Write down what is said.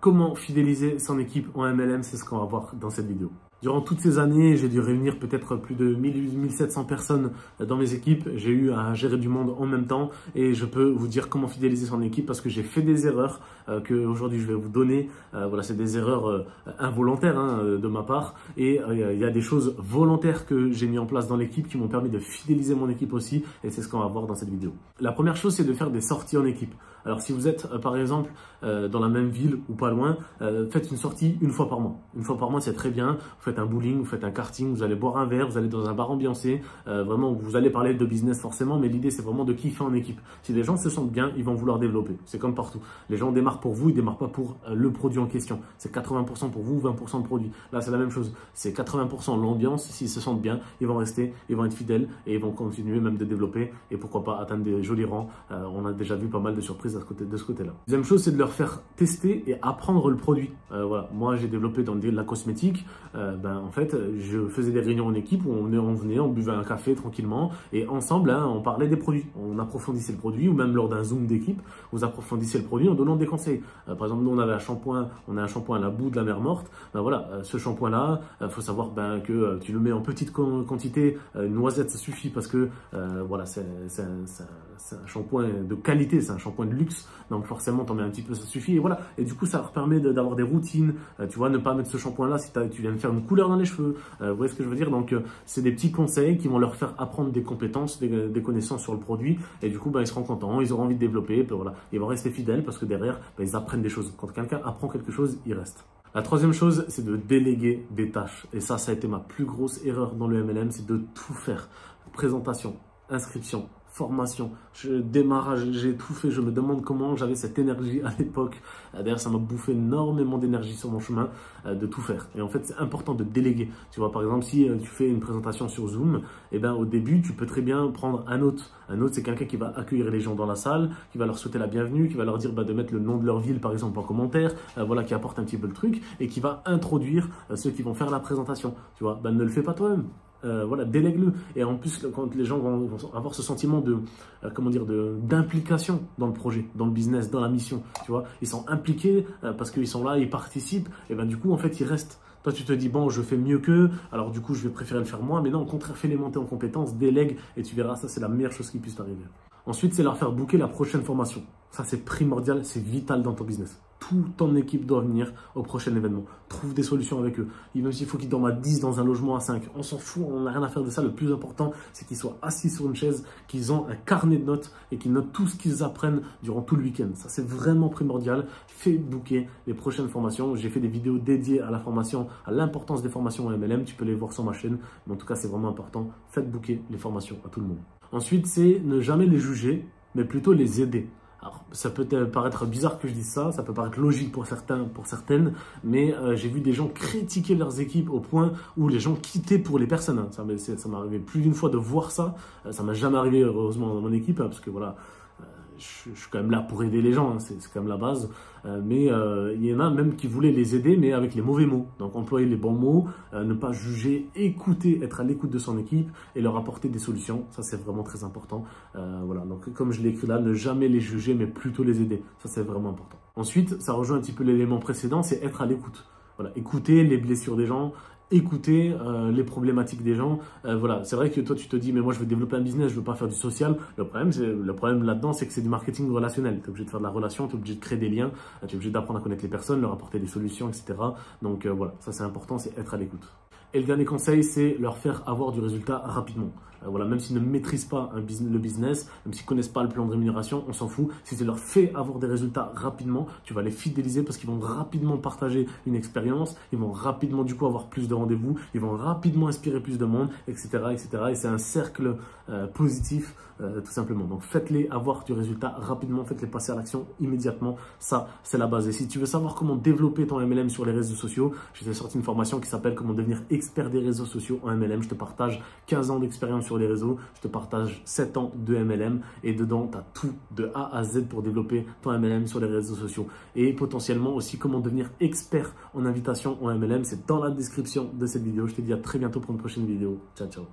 Comment fidéliser son équipe en MLM, c'est ce qu'on va voir dans cette vidéo. Durant toutes ces années, j'ai dû réunir peut-être plus de 1700 personnes dans mes équipes. J'ai eu à gérer du monde en même temps et je peux vous dire comment fidéliser son équipe parce que j'ai fait des erreurs que aujourd'hui je vais vous donner. Voilà, c'est des erreurs involontaires de ma part et il y a des choses volontaires que j'ai mis en place dans l'équipe qui m'ont permis de fidéliser mon équipe aussi et c'est ce qu'on va voir dans cette vidéo. La première chose, c'est de faire des sorties en équipe. Alors si vous êtes par exemple dans la même ville ou pas loin, faites une sortie une fois par mois. Une fois par mois, c'est très bien. Vous faites un bowling, vous faites un karting, vous allez boire un verre, vous allez dans un bar ambiancé. Vraiment, vous allez parler de business forcément, mais l'idée c'est vraiment de kiffer en équipe. Si les gens se sentent bien, ils vont vouloir développer. C'est comme partout. Les gens démarrent pour vous, ils démarrent pas pour le produit en question. C'est 80% pour vous, 20% de produit. Là, c'est la même chose. C'est 80% l'ambiance. S'ils se sentent bien, ils vont rester, ils vont être fidèles et ils vont continuer même de développer et pourquoi pas atteindre des jolis rangs. On a déjà vu pas mal de surprises de ce côté-là. Deuxième chose, c'est de leur faire tester et apprendre le produit. Voilà. Moi, j'ai développé dans la cosmétique. En fait, je faisais des réunions en équipe où on venait, on buvait un café tranquillement et ensemble, on parlait des produits. On approfondissait le produit ou même lors d'un zoom d'équipe, vous approfondissez le produit en donnant des conseils. Par exemple, nous, on avait un shampoing à la boue de la mer morte. Voilà, ce shampoing-là, faut savoir que tu le mets en petite quantité. Une noisette, ça suffit parce que voilà, c'est un shampoing de qualité, c'est un shampoing de luxe. Donc forcément, t'en mets un petit peu, ça suffit. Et voilà. Et du coup, ça leur permet d'avoir des routines. Tu vois, ne pas mettre ce shampoing-là si tu viens de faire une couleur dans les cheveux. Vous voyez ce que je veux dire? Donc, c'est des petits conseils qui vont leur faire apprendre des compétences, des connaissances sur le produit. Et du coup, ils seront contents, ils auront envie de développer. Et puis, voilà, ils vont rester fidèles parce que derrière, ils apprennent des choses. Quand quelqu'un apprend quelque chose, il reste. La troisième chose, c'est de déléguer des tâches. Et ça a été ma plus grosse erreur dans le MLM, c'est de tout faire. Présentation, inscription, formation, démarrage, j'ai tout fait. Je me demande comment j'avais cette énergie à l'époque. D'ailleurs, ça m'a bouffé énormément d'énergie sur mon chemin de tout faire. Et en fait, c'est important de déléguer. Tu vois, par exemple, si tu fais une présentation sur Zoom, au début, tu peux très bien prendre un hôte. Un hôte, c'est quelqu'un qui va accueillir les gens dans la salle, qui va leur souhaiter la bienvenue, qui va leur dire de mettre le nom de leur ville, par exemple, en commentaire, voilà, qui apporte un petit peu le truc et qui va introduire ceux qui vont faire la présentation. Tu vois, ne le fais pas toi-même. Voilà, délègue-le. Et en plus, quand les gens vont avoir ce sentiment d'implication dans le projet, dans le business, dans la mission, tu vois, ils sont impliqués parce qu'ils sont là, ils participent, et du coup, en fait, ils restent. Toi, tu te dis, bon, je fais mieux qu'eux, alors du coup, je vais préférer le faire moi, mais non, au contraire, fais-les monter en compétences, délègue, et tu verras, ça, c'est la meilleure chose qui puisse t'arriver. Ensuite, c'est leur faire booker la prochaine formation. Ça, c'est primordial, c'est vital dans ton business. Toute ton équipe doit venir au prochain événement. Trouve des solutions avec eux. Et même s'il faut qu'ils dorment à 10 dans un logement à 5, on s'en fout, on n'a rien à faire de ça. Le plus important, c'est qu'ils soient assis sur une chaise, qu'ils ont un carnet de notes et qu'ils notent tout ce qu'ils apprennent durant tout le week-end. Ça, c'est vraiment primordial. Fais booker les prochaines formations. J'ai fait des vidéos dédiées à la formation, à l'importance des formations en MLM. Tu peux les voir sur ma chaîne. Mais en tout cas, c'est vraiment important. Faites booker les formations à tout le monde. Ensuite, c'est ne jamais les juger, mais plutôt les aider. Alors, ça peut paraître bizarre que je dise ça, ça peut paraître logique pour certains, pour certaines, mais j'ai vu des gens critiquer leurs équipes au point où les gens quittaient pour les personnes. Ça m'est arrivé plus d'une fois de voir ça. Ça m'est jamais arrivé heureusement dans mon équipe, parce que voilà, je suis quand même là pour aider les gens, c'est quand même la base. Mais il y en a même qui voulaient les aider, mais avec les mauvais mots. Donc employer les bons mots, ne pas juger, écouter, être à l'écoute de son équipe et leur apporter des solutions. Ça, c'est vraiment très important. Voilà. Donc comme je l'ai écrit là, ne jamais les juger, mais plutôt les aider. Ça, c'est vraiment important. Ensuite, ça rejoint un petit peu l'élément précédent, c'est être à l'écoute. Voilà, écouter les blessures des gens, écouter les problématiques des gens. Voilà, c'est vrai que toi tu te dis mais moi je veux développer un business, je veux pas faire du social. Le problème là-dedans, c'est que c'est du marketing relationnel. Tu es obligé de faire de la relation, tu es obligé de créer des liens, tu es obligé d'apprendre à connaître les personnes, leur apporter des solutions, etc. Donc voilà, ça c'est important, c'est être à l'écoute. Et le dernier conseil, c'est leur faire avoir du résultat rapidement. Voilà, même s'ils ne maîtrisent pas le business, même s'ils ne connaissent pas le plan de rémunération, on s'en fout. Si tu leur fais avoir des résultats rapidement, tu vas les fidéliser parce qu'ils vont rapidement partager une expérience, ils vont rapidement du coup avoir plus de rendez-vous, ils vont rapidement inspirer plus de monde, etc. etc. Et c'est un cercle positif tout simplement. Donc faites-les avoir du résultat rapidement, faites-les passer à l'action immédiatement. Ça, c'est la base. Et si tu veux savoir comment développer ton MLM sur les réseaux sociaux, je t'ai sorti une formation qui s'appelle comment devenir expert des réseaux sociaux en MLM. Je te partage 15 ans d'expérience sur les réseaux, je te partage 7 ans de MLM et dedans, tu as tout de A à Z pour développer ton MLM sur les réseaux sociaux. Et potentiellement aussi comment devenir expert en invitation en MLM. C'est dans la description de cette vidéo. Je te dis à très bientôt pour une prochaine vidéo. Ciao, ciao.